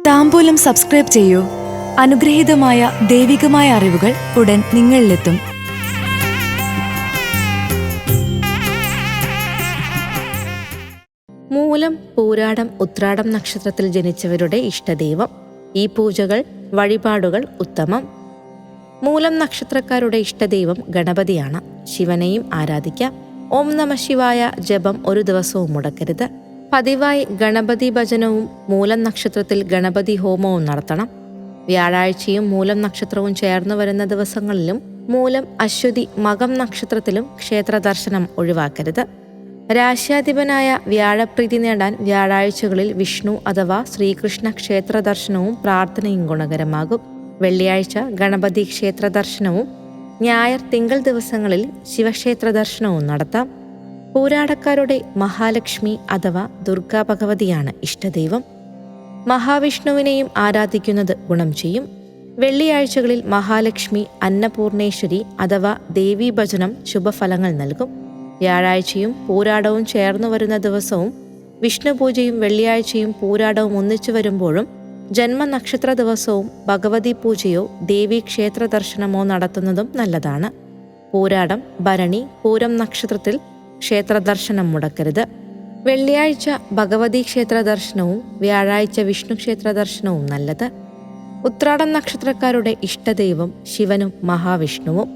താംബൂലം subscribe ചെയ്യൂ. അനുഗ്രഹീതമായ ദൈവികമായ അറിവുകൾ ഉടൻ നിങ്ങളിലെത്തും. മൂലം, പൂരാടം, ഉത്രാടം നക്ഷത്രത്തിൽ ജനിച്ചവരുടെ ഇഷ്ടദൈവം. ഈ പൂജകൾ, വഴിപാടുകൾ ഉത്തമം. മൂലം നക്ഷത്രക്കാരുടെ ഇഷ്ടദൈവം ഗണപതിയാണ്. ശിവനെയും ആരാധിക്കാം. ഓം നമ ശിവായ ജപം ഒരു ദിവസവും മുടക്കരുത്. പതിവായി ഗണപതി ഭജനവും മൂലം നക്ഷത്രത്തിൽ ഗണപതി ഹോമവും നടത്തണം. വ്യാഴാഴ്ചയും മൂലം നക്ഷത്രവും ചേർന്നു വരുന്ന ദിവസങ്ങളിലും മൂലം, അശ്വതി, മകം നക്ഷത്രത്തിലും ക്ഷേത്ര ദർശനം ഒഴിവാക്കരുത്. രാശ്യാധിപനായ വ്യാഴപ്രീതി നേടാൻ വ്യാഴാഴ്ചകളിൽ വിഷ്ണു അഥവാ ശ്രീകൃഷ്ണ ക്ഷേത്ര ദർശനവും പ്രാർത്ഥനയും ഗുണകരമാകും. വെള്ളിയാഴ്ച ഗണപതി ക്ഷേത്ര ദർശനവും ഞായർ, തിങ്കൾ ദിവസങ്ങളിൽ ശിവക്ഷേത്ര ദർശനവും നടത്താം. പൂരാടക്കാരുടെ മഹാലക്ഷ്മി അഥവാ ദുർഗാ ഭഗവതിയാണ് ഇഷ്ടദൈവം. മഹാവിഷ്ണുവിനെയും ആരാധിക്കുന്നത് ഗുണം ചെയ്യും. വെള്ളിയാഴ്ചകളിൽ മഹാലക്ഷ്മി, അന്നപൂർണേശ്വരി അഥവാ ദേവീ ഭജനം ശുഭഫലങ്ങൾ നൽകും. വ്യാഴാഴ്ചയും പൂരാടവും ചേർന്നു വരുന്ന ദിവസവും വിഷ്ണു പൂജയും വെള്ളിയാഴ്ചയും പൂരാടവും ഒന്നിച്ചു വരുമ്പോഴും ജന്മനക്ഷത്ര ദിവസവും ഭഗവതി പൂജയോ ദേവീ ക്ഷേത്ര ദർശനമോ നടത്തുന്നതും നല്ലതാണ്. പൂരാടം, ഭരണി, പൂരം നക്ഷത്രത്തിൽ ക്ഷേത്ര ദർശനം മുടക്കരുത്. വെള്ളിയാഴ്ച ഭഗവതി ക്ഷേത്ര ദർശനവും വ്യാഴാഴ്ച വിഷ്ണു ക്ഷേത്ര ദർശനവും നല്ലത്. ഉത്രാടം നക്ഷത്രക്കാരുടെ ഇഷ്ടദൈവം ശിവനും മഹാവിഷ്ണുവും.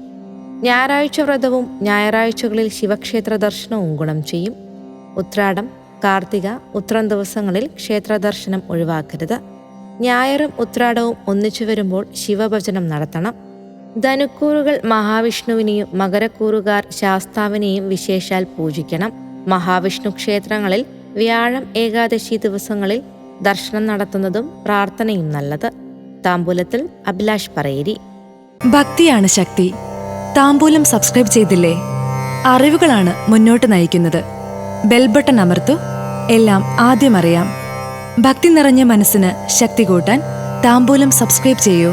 ഞായറാഴ്ച വ്രതവും ഞായറാഴ്ചകളിൽ ശിവക്ഷേത്ര ദർശനവും ഗുണം ചെയ്യും. ഉത്രാടം, കാർത്തിക, ഉത്രം ദിവസങ്ങളിൽ ക്ഷേത്ര ദർശനം ഒഴിവാക്കരുത്. ഞായറും ഉത്രാടവും ഒന്നിച്ചു വരുമ്പോൾ ശിവഭജനം നടത്തണം. ധനുക്കൂറുകൾ മഹാവിഷ്ണുവിനെയും മകരക്കൂറുകാർ ശാസ്താവിനെയും വിശേഷാൽ പൂജിക്കണം. മഹാവിഷ്ണു ക്ഷേത്രങ്ങളിൽ വ്യാഴം, ഏകാദശി ദിവസങ്ങളിൽ ദർശനം നടത്തുന്നതും പ്രാർത്ഥനയും നല്ലത്. താംബൂലത്തിൽ അഭിലാഷ് പറയേരി. ഭക്തിയാണ് ശക്തി. താംബൂലം സബ്സ്ക്രൈബ് ചെയ്തില്ലേ? അറിവുകളാണ് മുന്നോട്ട് നയിക്കുന്നത്. ബെൽ ബട്ടൺ അമർത്തു. എല്ലാം ആദ്യം അറിയാം. ഭക്തി നിറഞ്ഞ മനസ്സിന് ശക്തി കൂട്ടാൻ താംബൂലം സബ്സ്ക്രൈബ് ചെയ്യൂ.